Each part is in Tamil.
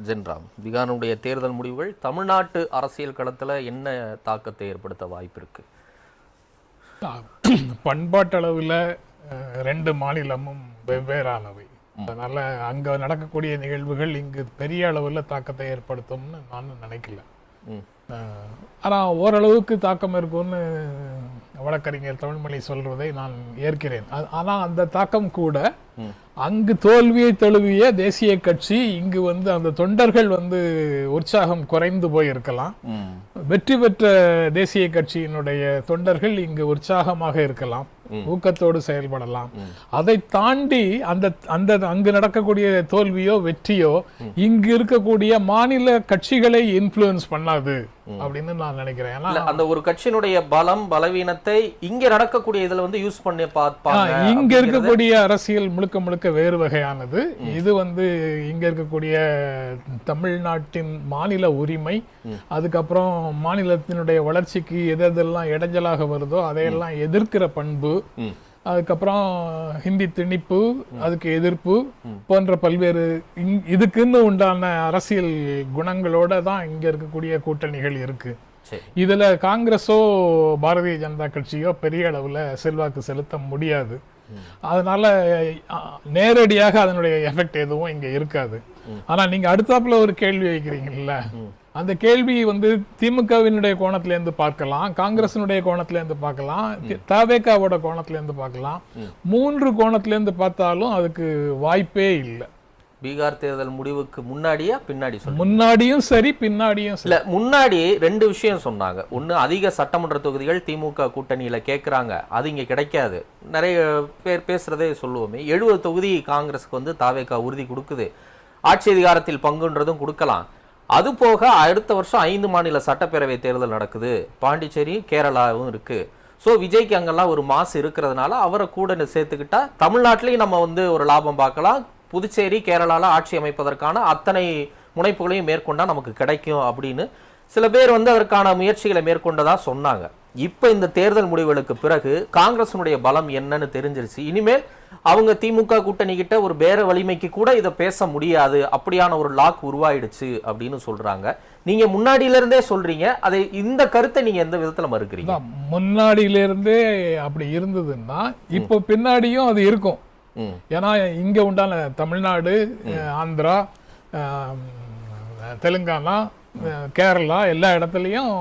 ஜென்ராம், பீகாருடைய தேர்தல் முடிவுகள் தமிழ்நாட்டு அரசியல் களத்தில் என்ன தாக்கத்தை ஏற்படுத்த வாய்ப்பு இருக்கு? பண்பாட்டளவில் ரெண்டு மாநிலமும் வெவ்வேறானவை. அதனால அங்க நடக்கக்கூடிய நிகழ்வுகள் இங்கு பெரிய அளவில் தாக்கத்தை ஏற்படுத்தும்னு நான் நினைக்கல. ஆனா ஓரளவுக்கு தாக்கம் இருக்கும்னு வழக்கறிஞர் தமிழ்மொழி சொல்றதை நான் ஏற்கிறேன். ஆனா அந்த தாக்கம் கூட அங்கு தோல்வியை தழுவிய தேசிய கட்சி இங்கு அந்த தொண்டர்கள் உற்சாகம் குறைந்து போயிருக்கலாம். வெற்றி பெற்ற தேசிய கட்சியினுடைய தொண்டர்கள் இங்கு உற்சாகமாக இருக்கலாம், ஊக்கத்தோடு செயல்படலாம். அதை தாண்டி அங்கு நடக்கக்கூடிய தோல்வியோ வெற்றியோ இங்கு இருக்கக்கூடிய மாநில கட்சிகளை இன்ஃப்ளூயன்ஸ் பண்ணாது அப்படின்னு நான் நினைக்கிறேன். அந்த ஒரு கட்சியினுடைய பலம் பலவீனத்தை இங்க நடக்கக்கூடிய இதுல யூஸ் பண்ணி பார்ப்பாங்க. இங்க இருக்கக்கூடிய அரசியல் முழுக்க முழுக்க வேறு வகையானது. இது இங்க இருக்கக்கூடிய தமிழ்நாட்டின் மாநில உரிமை, அதுக்கப்புறம் மாநிலத்தினுடைய வளர்ச்சிக்கு எதெல்லாம் இடைஞ்சலாக வருதோ அதையெல்லாம் எதிர்க்கிற பண்பு, அதுக்கப்புறம் ஹிந்தி திணிப்பு, அதுக்கு எதிர்ப்பு போன்ற பல்வேறு இதுக்குன்னு உண்டான அரசியல் குணங்களோட தான் இங்க இருக்கக்கூடிய கூட்டணிகள் இருக்கு. இதுல காங்கிரஸோ பாரதிய ஜனதா கட்சியோ பெரிய அளவுல செல்வாக்கு செலுத்த முடியாது. அதனால நேரடியாக அதனுடைய எஃபெக்ட் எதுவும் இங்க இருக்காது. ஆனா நீங்க அடுத்தாப்புல ஒரு கேள்வி வைக்கிறீங்கல்ல, அந்த கேள்வி திமுகவினுடைய கோணத்துல இருந்து பார்க்கலாம், காங்கிரசினுடைய கோணத்துல இருந்து பார்க்கலாம், தவேகாவோட கோணத்துல இருந்து பார்க்கலாம். மூன்று கோணத்துல இருந்து பார்த்தாலும் அதுக்கு வாய்ப்பே இல்லை. பீகார் தேர்தல் முடிவுக்கு முன்னாடியா பின்னாடி? முன்னாடியும் சரி பின்னாடியும் இல்ல. முன்னாடி ரெண்டு விஷயம் சொன்னாங்க. ஒண்ணு, அதிக சட்டமன்ற தொகுதிகள் திமுக கூட்டணியில கேட்கறாங்க, அது இங்க கிடைக்காது. நிறைய பேர் பேசுறதே சொல்லுவோமே, 70 தொகுதி காங்கிரஸுக்கு தாவேகா உறுதி கொடுக்குது, ஆட்சி அதிகாரத்தில் பங்குன்றதும் கொடுக்கலாம். அது போக அடுத்த வருஷம் 5 மாநில சட்டப்பேரவை தேர்தல் நடக்குது, பாண்டிச்சேரி கேரளாவும் இருக்கு. ஸோ விஜய்க்கு அங்கெல்லாம் ஒரு மாசு இருக்கிறதுனால அவரை கூட சேர்த்துக்கிட்டா தமிழ்நாட்டிலையும் நம்ம ஒரு லாபம் பார்க்கலாம், புதுச்சேரி கேரளால ஆட்சி அமைப்பதற்கான அத்தனை முனைப்புகளையும் மேற்கொண்டா நமக்கு கிடைக்கும் அப்படின்னு சில பேர் அதற்கான முயற்சிகளை மேற்கொண்டதா சொன்னாங்க. இப்ப இந்த தேர்தல் முடிவுகளுக்கு பிறகு காங்கிரசினுடைய பலம் என்னன்னு தெரிஞ்சிருச்சு. இனிமேல் அவங்க திமுக கூட்டணி கிட்ட ஒரு பேர வலிமைக்கு கூட இதை பேச முடியாது, அப்படியான ஒரு லாக் உருவாயிடுச்சு அப்படின்னு சொல்றாங்க. நீங்க முன்னாடியில இருந்தே சொல்றீங்க, அதை இந்த கருத்தை நீங்க எந்த விதத்துல மறுக்கிறீங்க? முன்னாடியில இருந்தே அப்படி இருந்ததுன்னா இப்போ பின்னாடியும் அது இருக்கும். ஏன்னா இங்க உண்டான தமிழ்நாடு, ஆந்திரா, தெலுங்கானா, கேரளா எல்லா இடத்துலையும்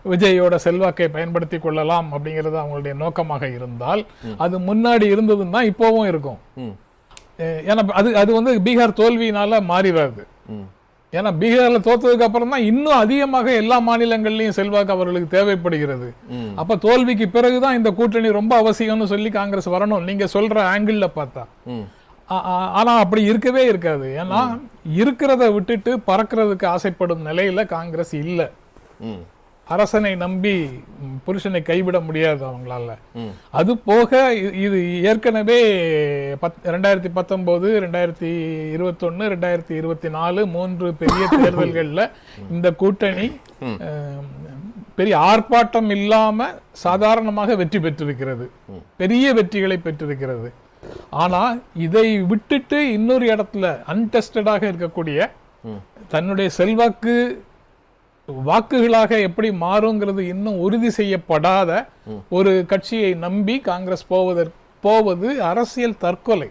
விஜயோட செல்வாக்கை பயன்படுத்தி கொள்ளலாம் அப்படிங்கிறது அவங்களுடைய நோக்கமாக இருந்தால் அது முன்னாடி இருந்ததுன்னா இப்போவும் இருக்கும். ஏன்னா அது பீகார் தோல்வியினால மாறிடாது. ஏன்னா பீகார்ல தோத்ததுக்கு அப்புறம் தான் இன்னும் அதிகமாக எல்லா மாநிலங்கள்லயும் செல்வாக்கு அவர்களுக்கு தேவைப்படுகிறது. அப்ப தோல்விக்கு பிறகுதான் இந்த கூட்டணி ரொம்ப அவசியம்னு சொல்லி காங்கிரஸ் வரணும் நீங்க சொல்ற ஆங்கிள் பார்த்தா. ஆனா அப்படி இருக்கவே இருக்காது. ஏன்னா இருக்கிறத விட்டுட்டு பறக்கிறதுக்கு ஆசைப்படும் நிலையில காங்கிரஸ் இல்ல. அரசனை நம்பி புருஷனை கைவிட முடியாது அவங்களால. அது போக இது ஏற்கனவே 2019, 2021, 2024 3 பெரிய தேர்தல்கள்ல இந்த கூட்டணி பெரிய ஆர்ப்பாட்டம் இல்லாம சாதாரணமாக வெற்றி பெற்றிருக்கிறது, பெரிய வெற்றிகளை பெற்றிருக்கிறது. ஆனா இதை விட்டுட்டு இன்னொரு இடத்துல அன்டெஸ்டடாக இருக்கக்கூடிய தன்னுடைய செல்வாக்கு வாக்குகளாக எப்படி மாறுங்கிறது இன்னும் உறுதி செய்யப்படாத ஒரு கட்சியை நம்பி காங்கிரஸ் போவது அரசியல் தற்கொலை.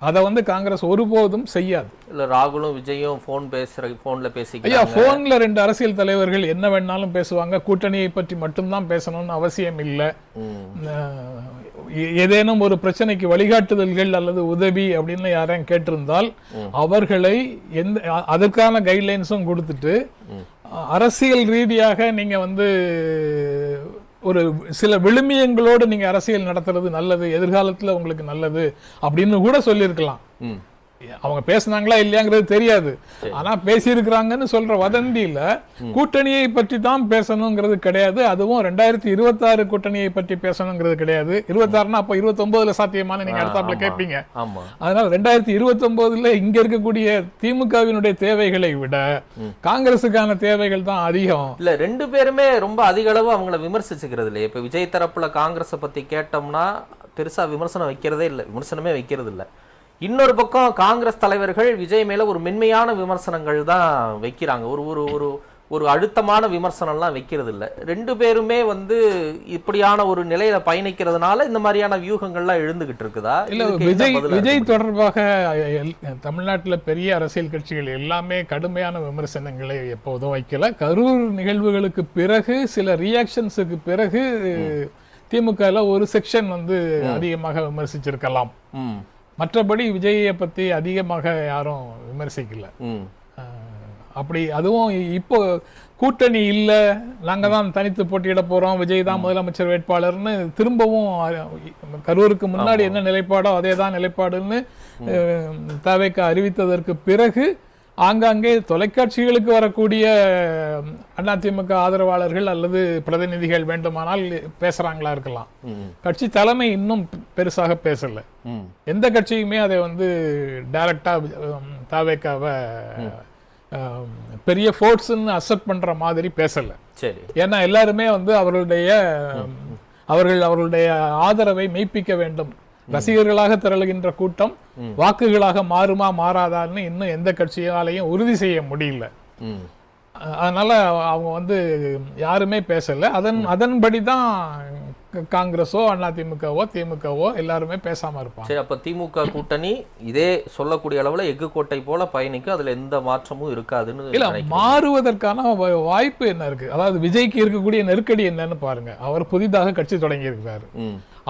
அதை காங்கிரஸ் ஒருபோதும் செய்யாது. இல்ல, ராகுலும் விஜயும் போன்ல ஐயா, போன்ல 2 அரசியல் தலைவர்கள் என்ன வேணாலும் பேசுவாங்க, கூட்டணியை பற்றி மட்டும்தான் பேசணும்னு அவசியம் இல்லை. ஏதேனும் ஒரு பிரச்சனைக்கு வழிகாட்டுதல்கள் அல்லது உதவி அப்படின்னு யாரையும் கேட்டிருந்தால் அவர்களை அதற்கான கைட்லைன்ஸும் கொடுத்துட்டு அரசியல் ரீதியாக நீங்க ஒரு சில விழுமியங்களோடு நீங்க அரசியல் நடத்துறது நல்லது, எதிர்காலத்துல உங்களுக்கு நல்லது அப்படின்னு கூட சொல்லியிருக்கலாம். அவங்க பேசினாங்களா இல்லையாங்கிறது தெரியாது. ஆனா பேசியிருக்கிறாங்கன்னு சொல்ற வதந்தியில கூட்டணியை பற்றி தான் பேசணுங்கிறது கிடையாது. அதுவும் 2026 கூட்டணியை பற்றி பேசணுங்கிறது கிடையாது. 26னா அப்ப 29ல சாத்தியமான நீங்க அடுத்தாப்புல கேட்பீங்க. அதனால 2029ல இங்க இருக்கக்கூடிய திமுகவினுடைய தேவைகளை விட காங்கிரசுக்கான தேவைகள் தான் அதிகம். இல்ல, 2 பேருமே ரொம்ப அதிக அளவு அவங்கள விமர்சிச்சுக்கிறது இல்லையா? இப்ப விஜய் தரப்புல காங்கிரஸை பத்தி கேட்டோம்னா பெருசா விமர்சனம் வைக்கிறதே இல்லை, விமர்சனமே வைக்கிறது இல்லை. இன்னொரு பக்கம் காங்கிரஸ் தலைவர்கள் விஜய் மேல ஒரு மென்மையான விமர்சனங்கள் தான் வைக்கிறாங்க. ஒரு ஒரு ஒரு ஒரு அழுத்தமான விமர்சனம்லாம் வைக்கிறது இல்லை. ரெண்டு பேருமே வந்து இப்படியான ஒரு நிலையில பயணிக்கிறதுனால இந்த மாதிரியான வியூகங்கள்லாம் எழுந்துகிட்டு இருக்குதா? இல்ல, விஜய் தொடர்பாக தமிழ்நாட்டில் பெரிய அரசியல் கட்சிகள் எல்லாமே கடுமையான விமர்சனங்களை எப்போதும் வைக்கல. கரூர் நிகழ்வுகளுக்கு பிறகு சில ரியாக்ஷன்ஸுக்கு பிறகு திமுகல ஒரு செக்ஷன் வந்து அதிகமாக விமர்சிச்சிருக்கலாம். மற்றபடி விஜயை பத்தி அதிகமாக யாரும் விமர்சிக்கல. அப்படி அதுவும் இப்போ கூட்டணி இல்ல, நாங்க தான் தனித்து போட்டியிட போறோம், விஜய் தான் முதலமைச்சர் வேட்பாளர்னு திரும்பவும் கரூருக்கு முன்னாடி என்ன நிலைப்பாடோ அதே தான் நிலைப்பாடுன்னு தவேக அறிவித்ததற்கு பிறகு ஆங்காங்கே தொலைக்காட்சிகளுக்கு வரக்கூடிய அதிமுக ஆதரவாளர்கள் அல்லது பிரதிநிதிகள் வேண்டுமானால் பேசுறாங்களா இருக்கலாம். கட்சி தலைமை இன்னும் பெருசாக பேசல. எந்த கட்சியுமே அதை வந்து டைரக்டா தவேகாவை பெரிய ஃபோர்ஸ்ன்னு அக்செப்ட் பண்ற மாதிரி பேசல. சரி, ஏன்னா எல்லாருமே வந்து அவர்களுடைய ஆதரவை மெய்ப்பிக்க வேண்டும். ரசிகர்களாக திரளுகின்ற கூட்டம் வாக்குகளாக மாறுமா மாறாதான்னு இன்னும் எந்த கட்சியாலையும் உறுதி செய்ய முடியல. அதனால அவங்க வந்து யாருமே பேசல. அதன்படிதான் காங்கிரஸோ அதிமுகவோ திமுகவோ எல்லாருமே பேசாம இருப்பாங்க. சரி, அப்ப திமுக கூட்டணி இதே சொல்லக்கூடிய அளவுல எஃகு கோட்டை போல பயணிக்கும், அதுல எந்த மாற்றமும் இருக்காதுன்னு இல்ல. மாறுவதற்கான வாய்ப்பு என்ன இருக்கு? அதாவது விஜய்க்கு இருக்கக்கூடிய நெருக்கடி என்னன்னு பாருங்க. அவர் புதிதாக கட்சி தொடங்கி இருக்கிறாரு.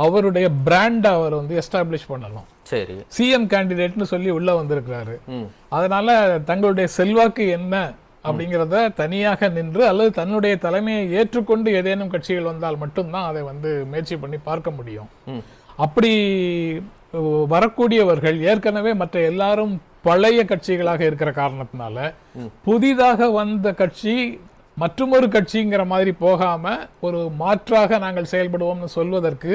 அவருடைய பிராண்ட் அவர் வந்து எஸ்டாப்ளிஷ் பண்ணணும். சரி, சிஎம் கேண்டிடேட்னு சொல்லி உள்ள வந்திருக்கிறாரு. அதனால தங்களுடைய செல்வாக்கு என்ன அப்படிங்கிறத தனியாக நின்று அல்லது தன்னுடைய தலைமையை ஏற்றுக்கொண்டு ஏதேனும் கட்சிகள் வந்தால் மட்டும்தான் அதை வந்து முயற்சி பண்ணி பார்க்க முடியும். அப்படி வரக்கூடியவர்கள் ஏற்கனவே மற்ற எல்லாரும் பழைய கட்சிகளாக இருக்கிற காரணத்தினால புதிதாக வந்த கட்சி மற்றொரு கட்சிங்கிற மாதிரி போகாம ஒரு மாற்றாக நாங்கள் செயல்படுவோம்னு சொல்வதற்கு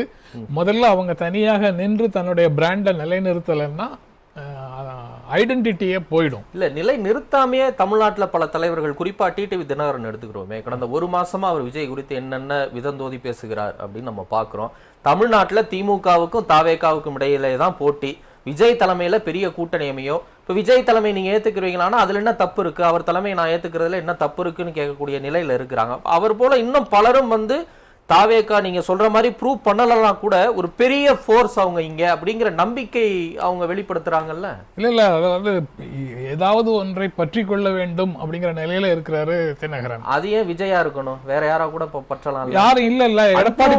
முதல்ல அவங்க தனியாக நின்று தன்னுடைய பிராண்டை நிலைநிறுத்தலைன்னா ஐடென்டிட்டியே போயிடும். இல்ல, நிலை நிறுத்தாமையே தமிழ்நாட்டில் பல தலைவர்கள், குறிப்பா டிடிவி தினகரன் எடுத்துக்கிறோமே, கடந்த ஒரு மாசமா அவர் விஜய் குறித்து என்னென்ன விதந்தோதி பேசுகிறார் அப்படின்னு நம்ம பாக்குறோம். தமிழ்நாட்டில் திமுகவுக்கும் தாவேகாவுக்கும் இடையிலே தான் போட்டி. விஜய் தலைமையில பெரிய கூட்டணி அமையும். இப்ப விஜய் தலைமை நீங்க ஏத்துக்கிறீங்களான்னா அதுல என்ன தப்பு இருக்கு, அவர் தலைமையை நான் ஏத்துக்கிறதுல என்ன தப்பு இருக்குன்னு கேட்கக்கூடிய நிலையில இருக்கிறாங்க. அவர் போல இன்னும் பலரும் வந்து தாவேகா நீங்க சொல்ற மாதிரி ப்ரூவ் பண்ணலாம் கூட ஒரு பெரிய ஃபோர்ஸ் அவங்க இங்க அப்படிங்கிற நம்பிக்கை அவங்க வெளிப்படுத்துறாங்கல்ல. இல்ல, அதாவது ஏதாவது ஒன்றை பற்றி கொள்ள வேண்டும் அப்படிங்கிற நிலையில இருக்கிறாரு தினகரன். அது ஏன் விஜயா இருக்கணும்? வேற யாரா கூட பற்றலாம். யாரும் இல்ல. எடப்பாடி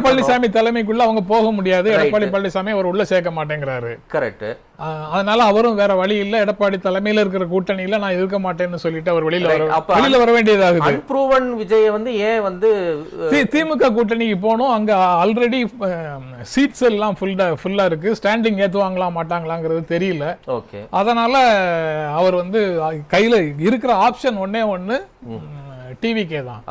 பழனிசாமி தலைமைக்குள்ள அவங்க போக முடியாது. எடப்பாடி பழனிசாமி அவர் உள்ள சேர்க்க மாட்டேங்கிறாரு. கரெக்ட். அதனால அவரும் வேற வழி இல்ல, எடப்பாடி தலைமையில இருக்கிற கூட்டணியில நான் இருக்க மாட்டேன்னு சொல்லிட்டு அவர் வெளியில வர வேண்டியதாகுது. அன்ப்ரூவன் விஜய் வந்து ஏன் வந்து திமுக கூட்டணிக்கு போனோம். அங்க ஆல்ரெடி சீட்ஸ் எல்லாம் ஃபுல்லா இருக்கு. ஸ்டாண்டிங் ஏத்துவாங்களா மாட்டாங்களாங்கிறது தெரியல. அதனால அவர் வந்து கையில இருக்கிற ஆப்ஷன் ஒண்ணு டிவிகே தான்.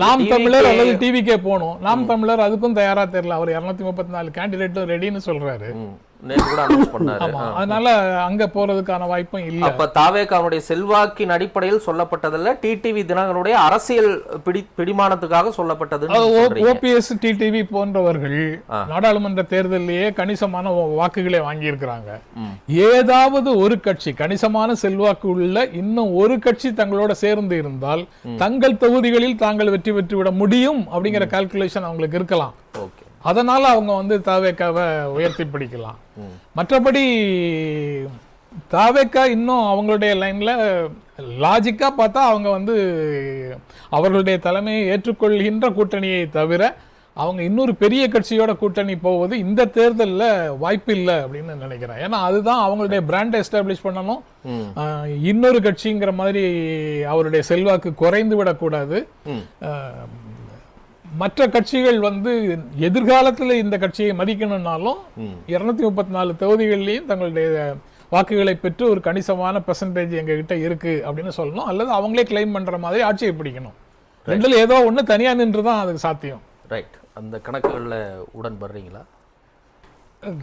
நாம் தமிழர் அல்லது டிவிகே போனோம். நாம் தமிழர் அதுக்கும் தயாரா தெரியல. அவர் 234 கேண்டிடேட்டும் ரெடின்னு சொல்றாரு. அதனால அங்க போறதுக்கான வாய்ப்பும் இல்ல. அப்ப தாவேகாவுடைய செல்வாக்கின் அடிப்படையில் சொல்லப்பட்டதல்ல, டிடிவி தினகரனுடைய அரசியல் பிடிமானத்துக்காக சொல்லப்பட்டது. ஓபிஎஸ் டிடிவி போன்றவர்கள் நாடாளுமன்ற தேர்தலிலேயே கணிசமான வாக்குகளை வாங்கி இருக்கிறாங்க. ஏதாவது ஒரு கட்சி கணிசமான செல்வாக்கு உள்ள இன்னும் ஒரு கட்சி தங்களோட சேர்ந்து இருந்தால் தங்கள் தொகுதிகளில் தாங்கள் வெற்றி பெற்றுவிட முடியும் அப்படிங்கிற கால்குலேஷன் அவங்களுக்கு இருக்கலாம். அதனால அவங்க வந்து தாவேகாவை உயர்த்தி பிடிக்கலாம். மற்றபடி தாவேகா இன்னும் அவங்களுடைய லைன்ல லாஜிக்கா பார்த்தா அவங்க வந்து அவர்களுடைய தலைமையை ஏற்றுக்கொள்கின்ற கூட்டணியை தவிர அவங்க இன்னொரு பெரிய கட்சியோட கூட்டணி போவது இந்த தேர்தலில் வாய்ப்பு இல்லை அப்படின்னு நினைக்கிறேன். ஏன்னா அதுதான் அவங்களுடைய பிராண்டை எஸ்டாப்ளிஷ் பண்ணணும். இன்னொரு கட்சிங்கிற மாதிரி அவருடைய செல்வாக்கு குறைந்து விடக்கூடாது. மற்ற கட்சிகள் வந்து எதிர்காலத்தில் இந்த கட்சியை மதிக்கணும்னாலும் 234 தொகுதிகளிலையும் தங்களுடைய வாக்குகளை பெற்று ஒரு கணிசமான பெர்சன்டேஜ் எங்க கிட்ட இருக்கு அப்படின்னு சொல்லணும். அல்லது அவங்களே கிளைம் பண்ற மாதிரி ஆட்சியை பிடிக்கணும். ரெண்டுல ஏதோ ஒண்ணு தனியா நின்றுதான் அதுக்கு சாத்தியம். ரைட். அந்த கணக்குகள்ல உடன்படுறீங்களா?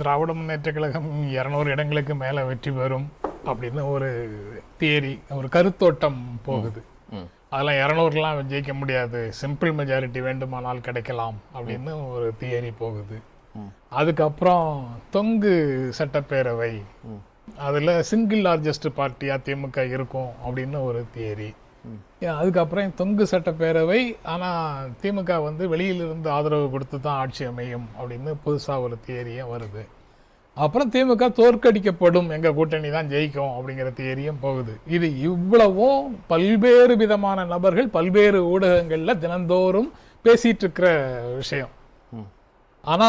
திராவிட முன்னேற்ற கழகம் 200 இடங்களுக்கு மேல வெற்றி பெறும் அப்படின்னு ஒரு தியரி, ஒரு கருத்தோட்டம் போகுது. அதெல்லாம் 200லாம் ஜெயிக்க முடியாது, சிம்பிள் மெஜாரிட்டி வேண்டுமானால் கிடைக்கலாம் அப்படின்னு ஒரு தியரி போகுது. அதுக்கப்புறம் தொங்கு சட்டப்பேரவை, அதுல சிங்கிள் லார்ஜஸ்ட் பார்ட்டியா திமுக இருக்கும் அப்படின்னு ஒரு தியரி. அதுக்கப்புறம் தொங்கு சட்டப்பேரவை, ஆனா திமுக வந்து வெளியிலிருந்து ஆதரவு கொடுத்து தான் ஆட்சி அமையும் அப்படின்னு புதுசா ஒரு தியரியும் வருது. அப்புறம் திமுக தோற்கடிக்கப்படும், எங்க கூட்டணி தான் ஜெயிக்கும் அப்படிங்கிற தியரியும் போகுது. இது இவ்வளவும் பல்வேறு விதமான நபர்கள் பல்வேறு ஊடகங்கள்ல தினந்தோறும் பேசிட்டு இருக்கிற விஷயம். ஆனா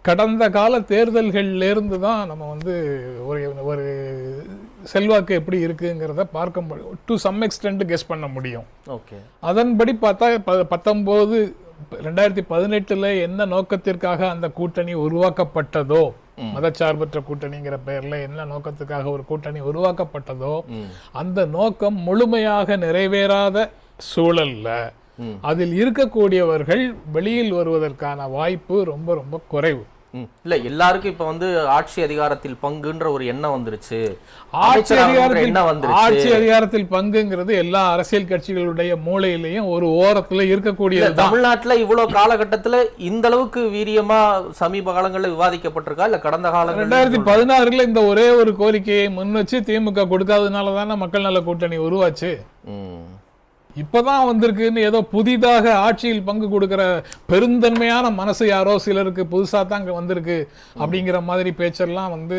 கடந்த கால தேர்தல்கள்ல இருந்து தான் நம்ம வந்து ஒரு செல்வாக்கு எப்படி இருக்குங்கிறத பார்க்க முடியும், டு சம் எக்ஸ்டென்ட் கெஸ் பண்ண முடியும். அதன்படி பார்த்தா 2018 என்ன நோக்கத்திற்காக அந்த கூட்டணி உருவாக்கப்பட்டதோ, மதச்சார்பற்ற கூட்டணிங்கிற பெயர்ல என்ன நோக்கத்துக்காக ஒரு கூட்டணி உருவாக்கப்பட்டதோ அந்த நோக்கம் முழுமையாக நிறைவேறாத சூழல்ல அதில் இருக்கக்கூடியவர்கள் வெளியில் வருவதற்கான வாய்ப்பு ரொம்ப ரொம்ப குறைவு. இல்ல, எல்லாருக்கும் இப்ப வந்து ஆட்சி அதிகாரத்தில் பங்குன்ற ஒரு எண்ணம் வந்துருச்சு. ஆட்சி அதிகாரத்தில் பங்குங்கிறது எல்லா அரசியல் கட்சிகளுடைய மூளையிலையும் ஒரு ஓரத்துல இருக்கக்கூடியது. தமிழ்நாட்டுல இவ்வளவு காலகட்டத்துல இந்த அளவுக்கு வீரியமா சமீப காலங்கள்ல விவாதிக்கப்பட்டிருக்கா, இல்ல கடந்த காலம் 2016 இந்த ஒரே ஒரு கோரிக்கையை முன் வச்சு திமுக கொடுக்காததுனால தானே மக்கள் நல கூட்டணி உருவாச்சு. இப்பதான் வந்திருக்குன்னு ஏதோ புதிதாக ஆட்சியில் பங்கு கொடுக்கிற பெருந்தன்மையான மனசு யாரோ சிலருக்கு புதுசா தான் வந்திருக்கு அப்படிங்கிற மாதிரி பேச்செல்லாம் வந்து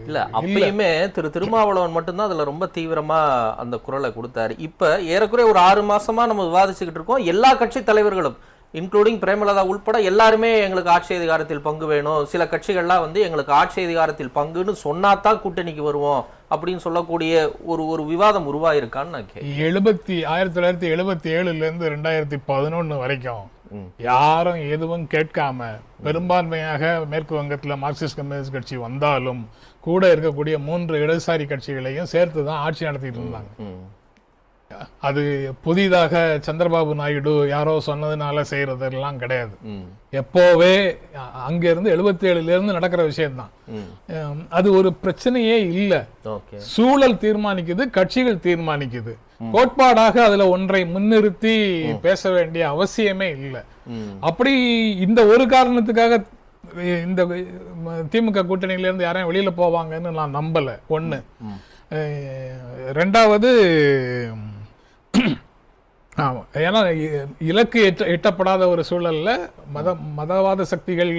இல்ல. அப்பயுமே திருமாவளவன் மட்டும்தான் அதுல ரொம்ப தீவிரமா அந்த குரலை கொடுத்தாரு. இப்ப ஏறக்குறைய ஒரு 6 மாசமா நம்ம விவாதிச்சுக்கிட்டு இருக்கோம். எல்லா கட்சி தலைவர்களும் இன்க்ளூடிங் பிரேமலதா உள்பட எல்லாருமே எங்களுக்கு ஆட்சி அதிகாரத்தில் பங்கு வேணும், சில கட்சிகள்லாம் வந்து எங்களுக்கு ஆட்சி அதிகாரத்தில் பங்குன்னு சொன்னாதான் கூட்டணிக்கு வருவோம் அப்படின்னு சொல்லக்கூடிய ஒரு விவாதம் உருவாயிருக்கான்னு நான் கேட்கிறேன். 1977 இருந்து 2011 வரைக்கும் யாரும் எதுவும் கேட்காம பெரும்பான்மையாக மேற்கு வங்கத்துல மார்க்சிஸ்ட் கம்யூனிஸ்ட் கட்சி வந்தாலும் கூட இருக்கக்கூடிய 3 இடதுசாரி கட்சிகளையும் சேர்த்துதான் ஆட்சி நடத்திட்டு இருந்தாங்க. அது புதிதாக சந்திரபாபு நாயுடு யாரோ சொன்னதுனால செய்யறதெல்லாம் கிடையாது. எப்போவே அங்க இருந்து 77 இருந்து நடக்கிற விஷயம்தான். அது ஒரு பிரச்சனையே இல்ல. சூழல் தீர்மானிக்குது, கட்சிகள் தீர்மானிக்குது. கோட்பாடாக அதுல ஒன்றை முன்னிறுத்தி பேச வேண்டிய அவசியமே இல்லை. அப்படி இந்த ஒரு காரணத்துக்காக இந்த திமுக கூட்டணியில இருந்து யாரையும் வெளியில போவாங்கன்னு நான் நம்பல. ஒண்ணு. ரெண்டாவது, ஏன்னா இலக்கு எட்டப்படாத ஒரு சூழல்ல மதவாத சக்திகள்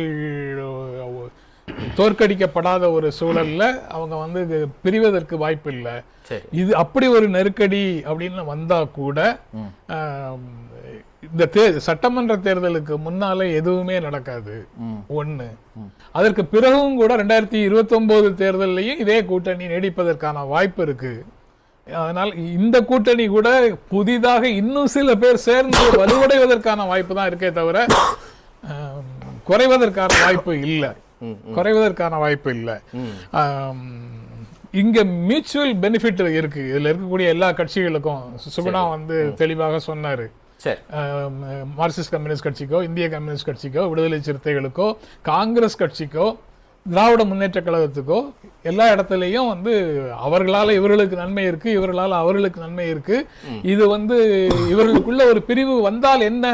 தோற்கடிக்கப்படாத ஒரு சூழல்ல அவங்க வந்து பிரிவதற்கு வாய்ப்பு இல்லை. இது அப்படி ஒரு நெருக்கடி அப்படின்னு வந்தா கூட இந்த சட்டமன்ற தேர்தலுக்கு முன்னாலே எதுவுமே நடக்காது. ஒண்ணு. அதற்கு பிறகும் கூட 2029 தேர்தலையும் இதே கூட்டணி நீடிப்பதற்கான வாய்ப்பு இருக்கு. அதனால் இந்த கூட்டணி கூட புதிதாக இன்னும் சில பேர் சேர்ந்து வலுவடைவதற்கான வாய்ப்பு தான் இருக்கே தவிர குறைவதற்கான வாய்ப்பு இல்லை. இங்க மியூச்சுவல் பெனிஃபிட் இருக்கு. இதுல இருக்கக்கூடிய எல்லா கட்சிகளுக்கும் சுகுணா வந்து தெளிவாக சொன்னாரு. மார்க்சிஸ்ட் கம்யூனிஸ்ட் கட்சிக்கோ, இந்திய கம்யூனிஸ்ட் கட்சிக்கோ, விடுதலை சிறுத்தைகளுக்கோ, காங்கிரஸ் கட்சிக்கோ, திராவிட முன்னேற்ற கழகத்துக்கோ எல்லா இடத்துலையும் வந்து அவர்களால இவர்களுக்கு நன்மை இருக்கு, இவர்களால அவர்களுக்கு நன்மை இருக்கு. இது வந்து இவர்களுக்குள்ள ஒரு பிரிவு வந்தால் என்ன,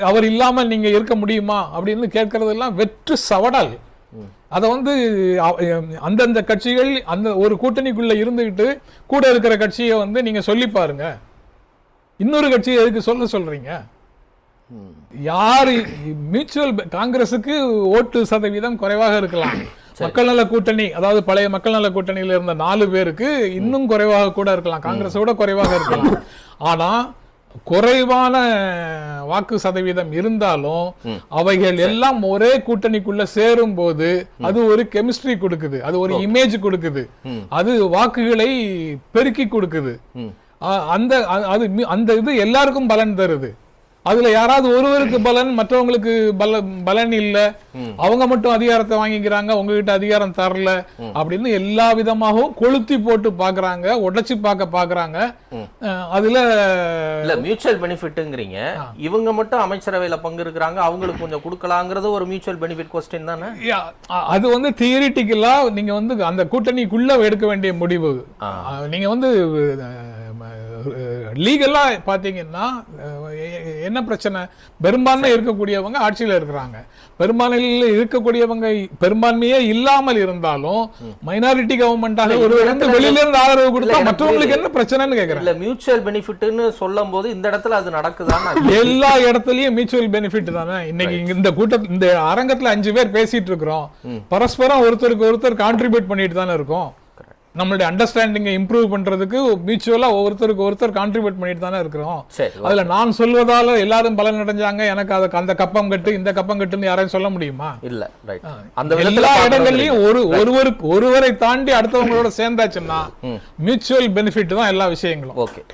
அவர் இல்லாம நீங்க இருக்க முடியுமா அப்படின்னு கேட்கறதெல்லாம் வெற்று சவடால். அத வந்து அந்தந்த கட்சிகள் அந்த ஒரு கூட்டணிக்குள்ள இருந்துகிட்டு கூட இருக்கிற கட்சியை வந்து நீங்க சொல்லி பாருங்க. இன்னொரு கட்சியை எதுக்கு சொல்றீங்க? யாரு மியூச்சுவல் காங்கிரசுக்கு ஓட்டு சதவீதம் குறைவாக இருக்கலாம். மக்கள் நல கூட்டணி, அதாவது பழைய மக்கள் நல கூட்டணியில இருந்த 4 பேருக்கு இன்னும் குறைவாக கூட இருக்கலாம், காங்கிரஸோட குறைவாக இருக்கலாம். ஆனா குறைவான வாக்கு சதவீதம் இருந்தாலும் அவைகள் எல்லாம் ஒரே கூட்டணிக்குள்ள சேரும் போது அது ஒரு கெமிஸ்ட்ரி கொடுக்குது, அது ஒரு இமேஜ் கொடுக்குது, அது வாக்குகளை பெருக்கி கொடுக்குது. அந்த இது எல்லாருக்கும் பலன் தருது. அதுல யாராவது ஒருவருக்கு பலன், மற்றவங்களுக்கு பலன் இல்ல, அவங்க மட்டும் அதிகாரத்தை வாங்கிக்கிறாங்க, உங்ககிட்ட அதிகாரம் தரல அப்படின்னு எல்லா விதமாகவும் கொளுத்தி போட்டு பாக்குறாங்க, உடைச்சு பாக்குறாங்க. அதுல மியூச்சுவல் பெனிஃபிட்ங்கிறீங்க. இவங்க மட்டும் அமைச்சரவையில பங்கு இருக்கிறாங்க, அவங்களுக்கு கொஞ்சம் கொடுக்கலாங்கிறது ஒரு மியூச்சுவல் பெனிஃபிட் கொஸ்டின் தானே. அது வந்து தியரிட்டிக்கலா நீங்க வந்து அந்த கூட்டணிக்குள்ள எடுக்க வேண்டிய முடிவு. நீங்க வந்து லீகலா பாத்தீங்கன்னா என்ன பிரச்சனை, பெரும்பான்மை இருக்கக்கூடியவங்க ஆட்சியில இருக்கிறாங்க, பெரும்பான்மையில் இருக்கக்கூடியவங்க பெரும்பான்மையே இல்லாமல் இருந்தாலும் மைனாரிட்டி கவர்மெண்டாக ஒரு வெளியில இருந்து ஆதரவு கொடுத்தா மற்றவங்களுக்கு என்ன பிரச்சனைன்னு கேக்குறேன். இல்ல மியூச்சுவல் பெனிஃபிட்னு சொல்லும் போது இந்த இடத்துல அது நடக்குதான்னு எல்லா இடத்துலயும் மியூச்சுவல் பெனிஃபிட் தானே. இன்னைக்கு இந்த கூட்டத்தில் இந்த அரங்கத்துல 5 பேர் பேசிட்டு இருக்கிறோம், பரஸ்பரம் ஒருத்தருக்கு ஒருத்தர் கான்ட்ரிபியூட் பண்ணிட்டு தானே இருக்கோம். நம்மளுடைய அண்டர்ஸ்டாண்டிங்கை இம்ப்ரூவ் பண்றதுக்கு மியூச்சுவலா ஒருத்தருக்கு ஒருத்தர் கான்ட்ரிபியூட் பண்ணிட்டு தானே இருக்கிறோம். அதுல நான் சொல்வதால எல்லாரும் பலன் அடைஞ்சாங்க, எனக்கு அதுக்கு அந்த கப்பம் கட்டு இந்த கப்பம் கட்டுன்னு யாரையும் சொல்ல முடியுமா? இல்ல. அந்த எல்லா இடங்கள்லயும் ஒருவரை தாண்டி அடுத்தவங்களோட சேர்ந்தாச்சுன்னா மியூச்சுவல் பெனிஃபிட் தான் எல்லா விஷயங்களும். ஓகே.